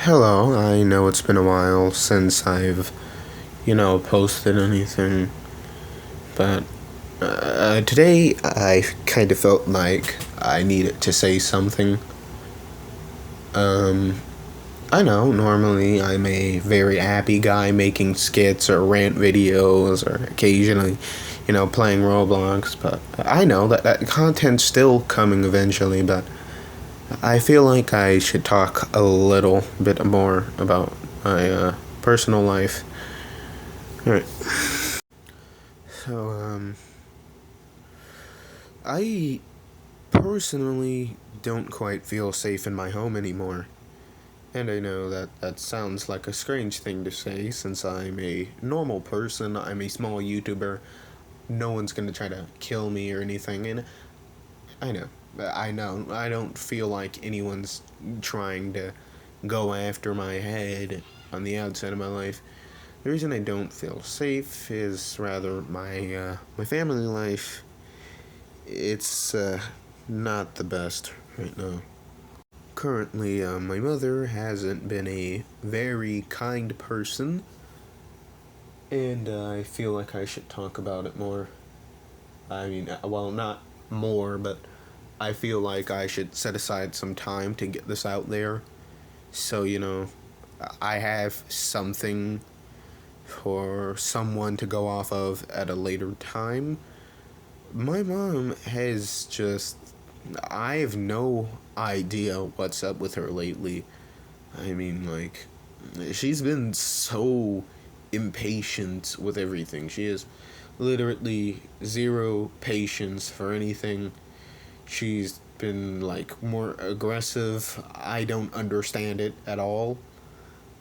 Hello, I know it's been a while since I've, posted anything, but today I kind of felt like I needed to say something. Um, I know normally I'm a very happy guy making skits or rant videos or occasionally, playing Roblox, but I know that content's still coming eventually, but I feel like I should talk a little bit more about my personal life. Alright. So, I personally don't quite feel safe in my home anymore. And I know that that sounds like a strange thing to say since I'm a normal person, I'm a small YouTuber. No one's gonna try to kill me or anything, and I know. I don't feel like anyone's trying to go after my head on the outside of my life. The reason I don't feel safe is rather my family life. It's not the best right now. Currently, my mother hasn't been a very kind person, and I feel like I should talk about it more. I mean, well, not more, but I feel like I should set aside some time to get this out there. So, I have something for someone to go off of at a later time. My mom has just. I have no idea what's up with her lately. I mean, like, she's been so impatient with everything. She has literally zero patience for anything. She's been, like, more aggressive. I don't understand it at all.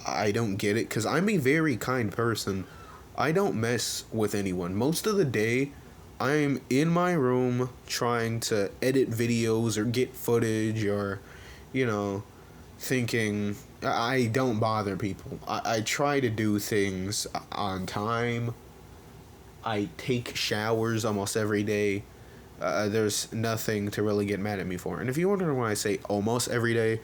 I don't get it because I'm a very kind person. I don't mess with anyone. Most of the day, I'm in my room trying to edit videos or get footage or, you know, thinking I don't bother people. I try to do things on time. I take showers almost every day. There's nothing to really get mad at me for. And if you wonder why I say almost every day,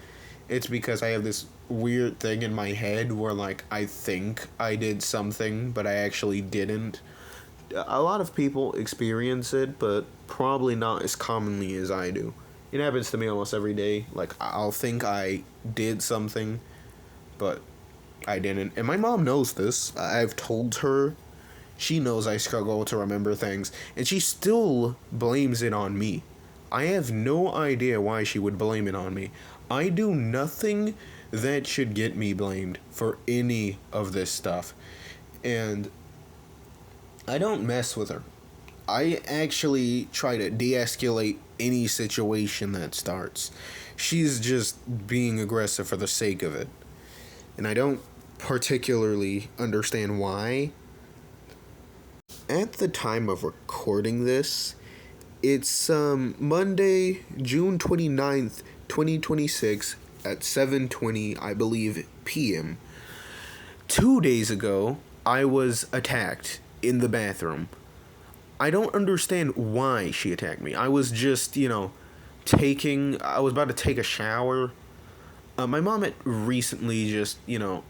it's because I have this weird thing in my head where, like, I think I did something, but I actually didn't. A lot of people experience it, but probably not as commonly as I do. It happens to me almost every day. Like, I'll think I did something, but I didn't. And my mom knows this. I've told her. She knows I struggle to remember things, and she still blames it on me. I have no idea why she would blame it on me. I do nothing that should get me blamed for any of this stuff. And I don't mess with her. I actually try to de escalate any situation that starts. She's just being aggressive for the sake of it. And I don't particularly understand why. At the time of recording this, it's Monday, June 29th, 2026 at 7:20, I believe, p.m. 2 days ago, I was attacked in the bathroom. I don't understand why she attacked me. I was just, I was about to take a shower. My mom had recently just,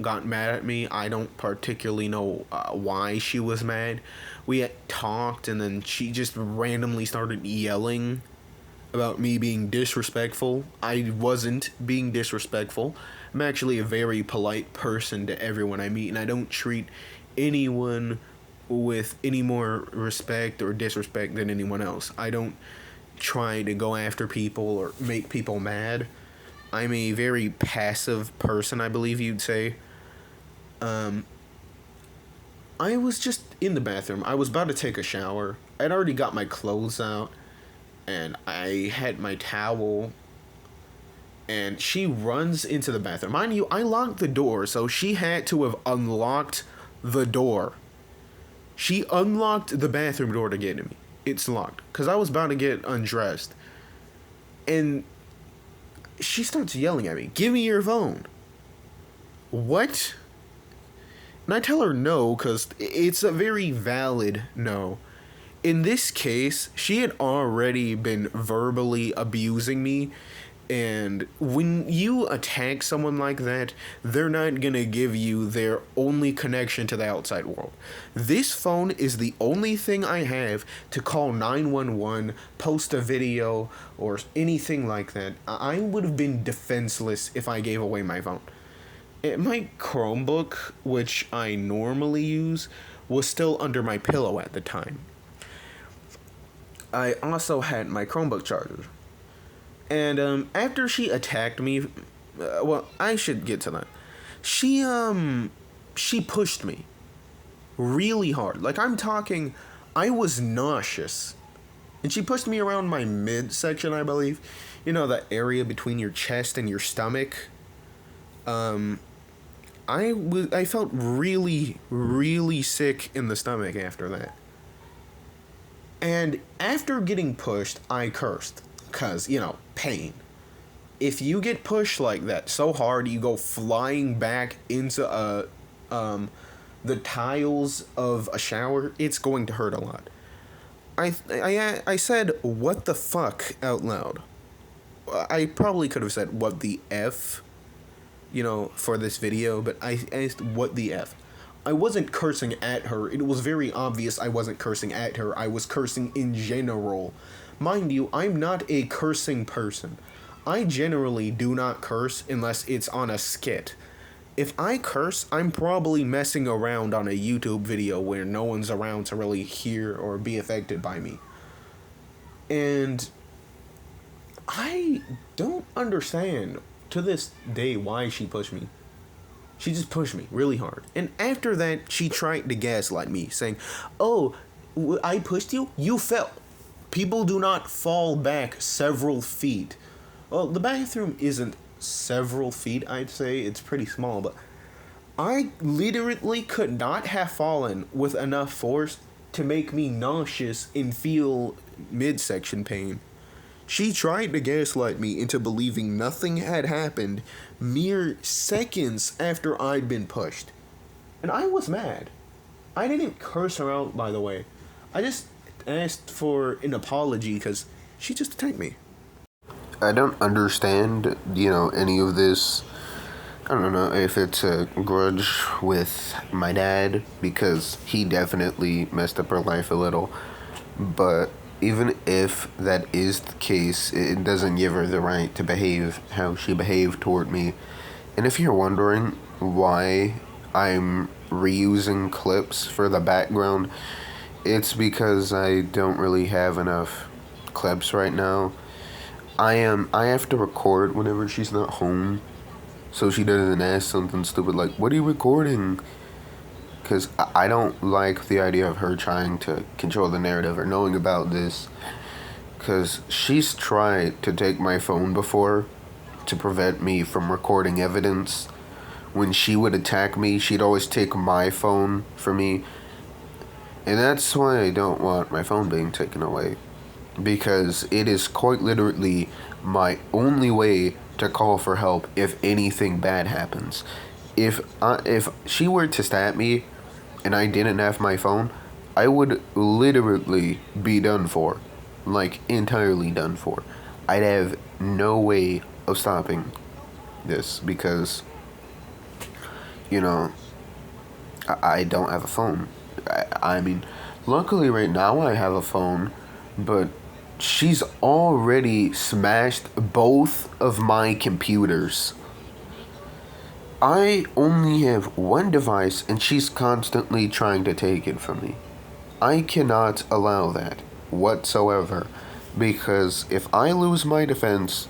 got mad at me. I don't particularly know why she was mad. We had talked, and then she just randomly started yelling about me being disrespectful. I wasn't being disrespectful. I'm actually a very polite person to everyone I meet, and I don't treat anyone with any more respect or disrespect than anyone else. I don't try to go after people or make people mad. I'm a very passive person, I believe you'd say. Um, I was just in the bathroom. I was about to take a shower. I'd already got my clothes out, and I had my towel. And she runs into the bathroom. Mind you, I locked the door, so she had to have unlocked the door. She unlocked the bathroom door to get to me. It's locked. Because I was about to get undressed. And she starts yelling at me, "Give me your phone." What? And I tell her no, because it's a very valid no. In this case, she had already been verbally abusing me, And when you attack someone like that, they're not gonna give you their only connection to the outside world. This phone is the only thing I have to call 911, post a video, or anything like that. I would have been defenseless if I gave away my phone. My Chromebook, which I normally use, was still under my pillow at the time. I also had my Chromebook charger. And after she attacked me, well, I should get to that. She pushed me really hard. Like, I'm talking, I was nauseous. And she pushed me around my midsection, I believe. You know, that area between your chest and your stomach. I felt really, really sick in the stomach after that. And after getting pushed, I cursed. Because, pain. If you get pushed like that so hard, you go flying back into the tiles of a shower, it's going to hurt a lot. I said, what the fuck, out loud. I probably could have said, what the F, for this video, but I asked, what the F. I wasn't cursing at her. It was very obvious I wasn't cursing at her. I was cursing in general. Mind you, I'm not a cursing person. I generally do not curse unless it's on a skit. If I curse, I'm probably messing around on a YouTube video where no one's around to really hear or be affected by me. And I don't understand to this day why she pushed me. She just pushed me really hard. And after that, she tried to gaslight me, saying, "Oh, I pushed you? You fell." People do not fall back several feet. Well, the bathroom isn't several feet, I'd say. It's pretty small, but I literally could not have fallen with enough force to make me nauseous and feel midsection pain. She tried to gaslight me into believing nothing had happened mere seconds after I'd been pushed. And I was mad. I didn't curse her out, by the way. I just asked for an apology because she just attacked me. I don't understand, any of this. I don't know if it's a grudge with my dad, because he definitely messed up her life a little. But even if that is the case, it doesn't give her the right to behave how she behaved toward me. And if you're wondering why I'm reusing clips for the background, it's because I don't really have enough clips right now. I have to record whenever she's not home, so she doesn't ask something stupid like, "What are you recording?" Because I don't like the idea of her trying to control the narrative or knowing about this. Because she's tried to take my phone before to prevent me from recording evidence. When she would attack me, she'd always take my phone from me. And that's why I don't want my phone being taken away. Because it is quite literally my only way to call for help if anything bad happens. If she were to stab me and I didn't have my phone, I would literally be done for. Like, entirely done for. I'd have no way of stopping this because, I don't have a phone. I mean, luckily right now I have a phone, but she's already smashed both of my computers. I only have one device and she's constantly trying to take it from me. I cannot allow that whatsoever, because if I lose my defense,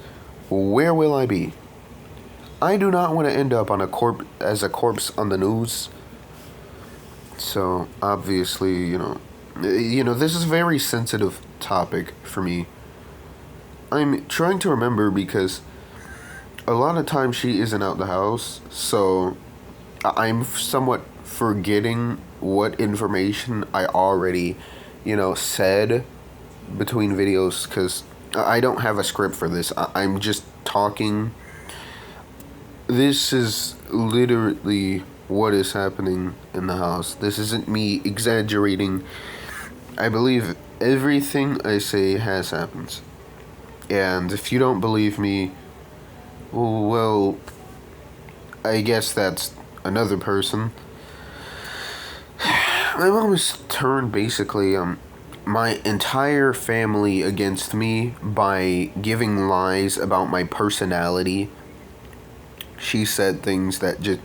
where will I be? I do not want to end up on as a corpse on the news. So obviously, this is a very sensitive topic for me. I'm trying to remember because a lot of times she isn't out the house, so I'm somewhat forgetting what information I already, said between videos, because I don't have a script for this. I'm just talking. This is literally what is happening in the house. This isn't me exaggerating. I believe everything I say has happened. And if you don't believe me, Well, I guess that's another person. My mom has turned basically my entire family against me by giving lies about my personality. She said things that just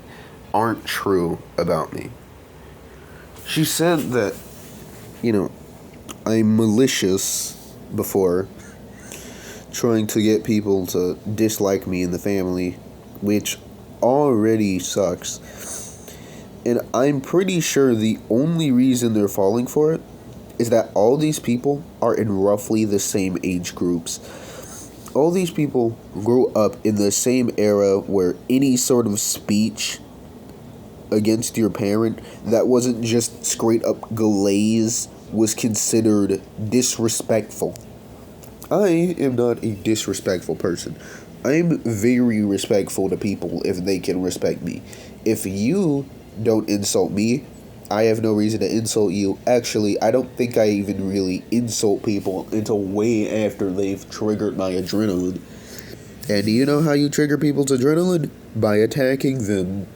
aren't true about me. She said that, you know, I'm malicious before, trying to get people to dislike me in the family, which already sucks. And I'm pretty sure the only reason they're falling for it is that all these people are in roughly the same age groups. All these people grew up in the same era where any sort of speech against your parent that wasn't just straight up glaze was considered disrespectful. I am not a disrespectful person. I'm very respectful to people if they can respect me. If you don't insult me, I have no reason to insult you. Actually, I don't think I even really insult people until way after they've triggered my adrenaline. And do you know how you trigger people's adrenaline? By attacking them.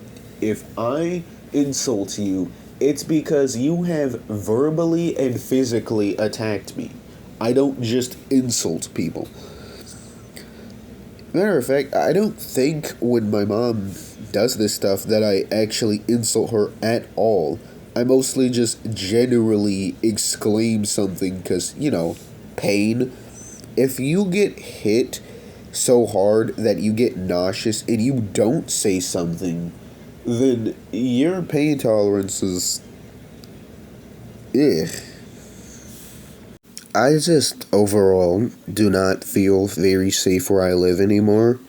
If I insult you, it's because you have verbally and physically attacked me. I don't just insult people. Matter of fact, I don't think when my mom does this stuff that I actually insult her at all. I mostly just generally exclaim something because, pain. If you get hit so hard that you get nauseous and you don't say something, then your pain tolerance is. Ugh. I just overall do not feel very safe where I live anymore.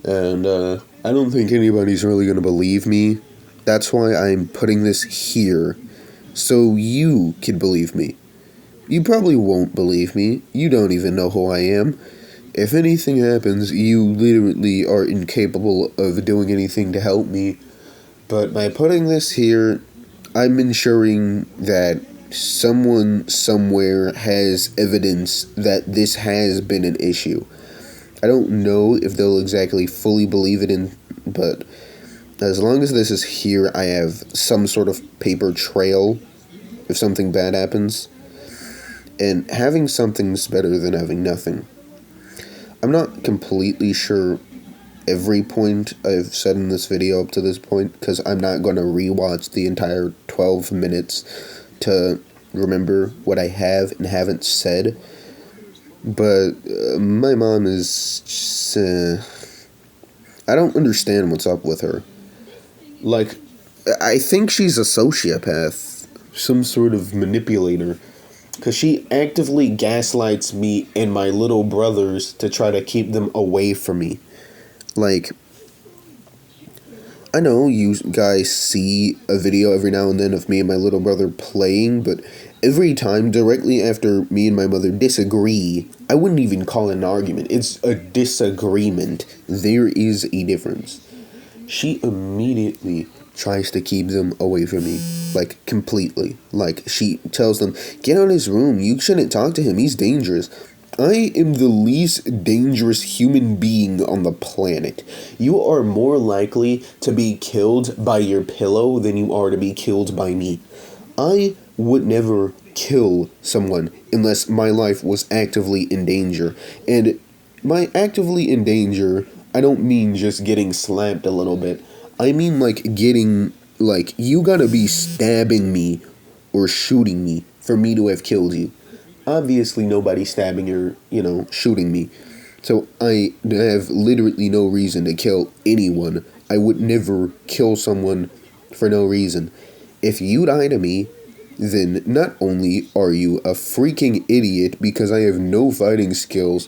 And I don't think anybody's really going to believe me. That's why I'm putting this here, so you can believe me. You probably won't believe me. You don't even know who I am. If anything happens, you literally are incapable of doing anything to help me. But by putting this here, I'm ensuring that someone somewhere has evidence that this has been an issue. I don't know if they'll exactly fully believe it but as long as this is here, I have some sort of paper trail if something bad happens. And having something's better than having nothing. I'm not completely sure every point I've said in this video up to this point, because I'm not going to rewatch the entire 12 minutes to remember what I have and haven't said. But my mom is just, I don't understand what's up with her. Like, I think she's a sociopath, some sort of manipulator, because she actively gaslights me and my little brothers to try to keep them away from me. Like, I know you guys see a video every now and then of me and my little brother playing, but every time, directly after me and my mother disagree, I wouldn't even call it an argument. It's a disagreement. There is a difference. She immediately tries to keep them away from me. Like, completely. Like, she tells them, get out of his room. You shouldn't talk to him. He's dangerous. I am the least dangerous human being on the planet. You are more likely to be killed by your pillow than you are to be killed by me. I would never kill someone unless my life was actively in danger. And by actively in danger, I don't mean just getting slapped a little bit. I mean you gotta be stabbing me or shooting me for me to have killed you. Obviously nobody's stabbing or, shooting me. So I have literally no reason to kill anyone. I would never kill someone for no reason. If you die to me, then not only are you a freaking idiot because I have no fighting skills,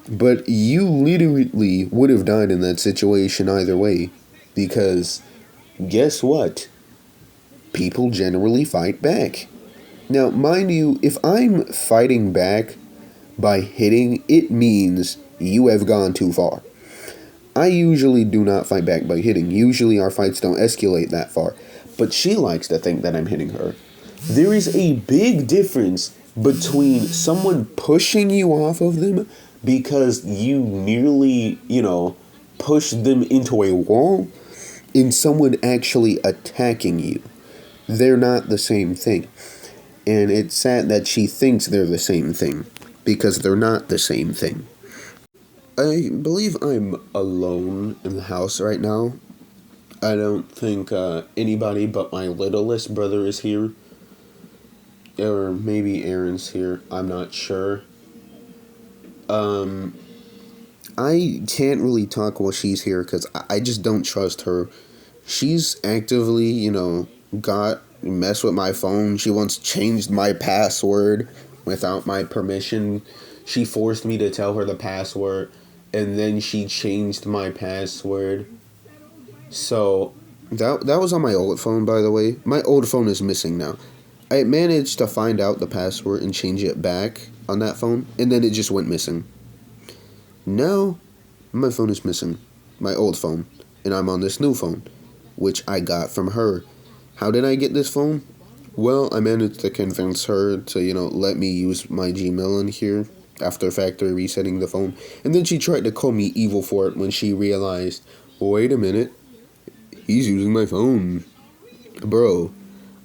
but you literally would have died in that situation either way. Because guess what? People generally fight back. Now, mind you, if I'm fighting back by hitting, it means you have gone too far. I usually do not fight back by hitting. Usually our fights don't escalate that far. But she likes to think that I'm hitting her. There is a big difference between someone pushing you off of them because you nearly, push them into a wall and someone actually attacking you. They're not the same thing. And it's sad that she thinks they're the same thing, because they're not the same thing. I believe I'm alone in the house right now. I don't think anybody but my littlest brother is here. Or maybe Aaron's here. I'm not sure. I can't really talk while she's here because I just don't trust her. She's actively, got messed with my phone. She once changed my password without my permission. She forced me to tell her the password, and then she changed my password. So, that was on my old phone, by the way. My old phone is missing now. I managed to find out the password and change it back on that phone, and then it just went missing. Now, my phone is missing. My old phone. And I'm on this new phone, which I got from her. How did I get this phone? Well, I managed to convince her to, let me use my Gmail in here after factory resetting the phone. And then she tried to call me evil for it when she realized, wait a minute, he's using my phone. Bro,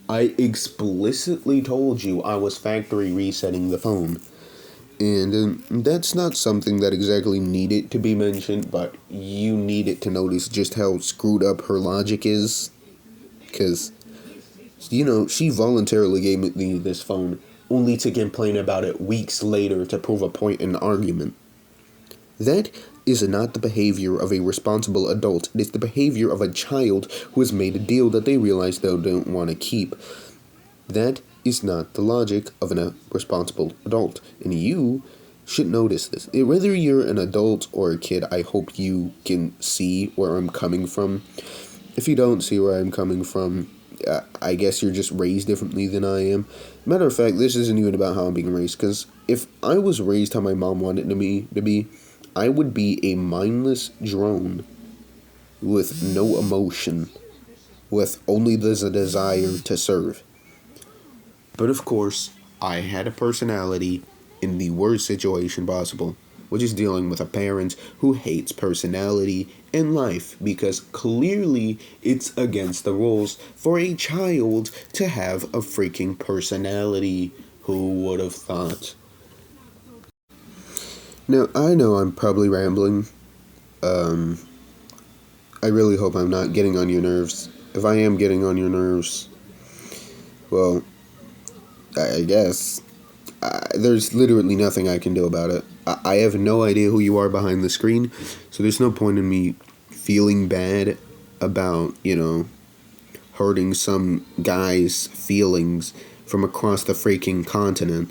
I explicitly told you I was factory resetting the phone. And that's not something that exactly needed to be mentioned, but you needed to notice just how screwed up her logic is. Because, she voluntarily gave me this phone, only to complain about it weeks later to prove a point in an argument. That is not the behavior of a responsible adult. It is the behavior of a child who has made a deal that they realize they don't want to keep. That is not the logic of a responsible adult. And you should notice this. Whether you're an adult or a kid, I hope you can see where I'm coming from. If you don't see where I'm coming from, I guess you're just raised differently than I am. Matter of fact, this isn't even about how I'm being raised, because if I was raised how my mom wanted me to be, I would be a mindless drone with no emotion, with only the desire to serve. But of course, I had a personality in the worst situation possible, which is dealing with a parent who hates personality in life because clearly it's against the rules for a child to have a freaking personality. Who would have thought? Now, I know I'm probably rambling. I really hope I'm not getting on your nerves. If I am getting on your nerves, well, I guess there's literally nothing I can do about it. I have no idea who you are behind the screen, so there's no point in me feeling bad about, hurting some guy's feelings from across the freaking continent.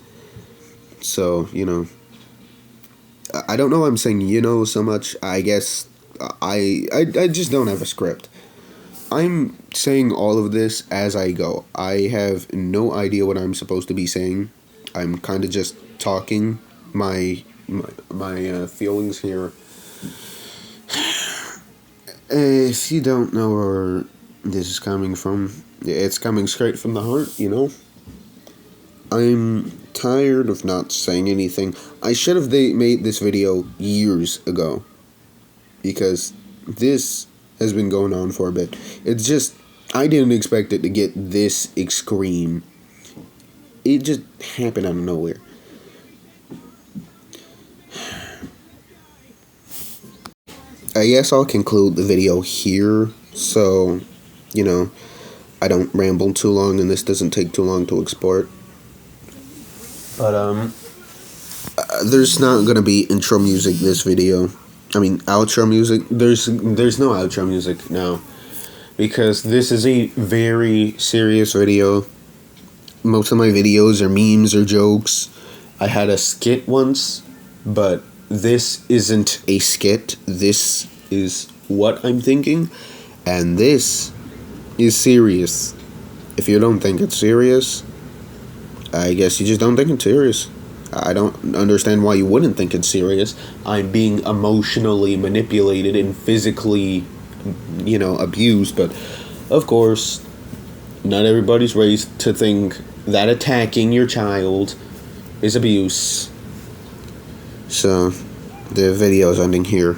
So, I don't know why I'm saying so much. I guess I just don't have a script. I'm saying all of this as I go. I have no idea what I'm supposed to be saying. I'm kind of just talking my feelings here. If you don't know where this is coming from, it's coming straight from the heart, I'm tired of not saying anything. I should have made this video years ago, because this has been going on for a bit. It's just, I didn't expect it to get this extreme. It just happened out of nowhere. I guess I'll conclude the video here, so, I don't ramble too long and this doesn't take too long to export. But, there's not gonna be intro music this video. Outro music. There's no outro music now, because this is a very serious video. Most of my videos are memes or jokes. I had a skit once, but this isn't a skit. This is what I'm thinking, and this is serious. If you don't think it's serious, I guess you just don't think it's serious. I don't understand why you wouldn't think it's serious. I'm being emotionally manipulated and physically, abused. But, of course, not everybody's raised to think that attacking your child is abuse. So, the video's ending here.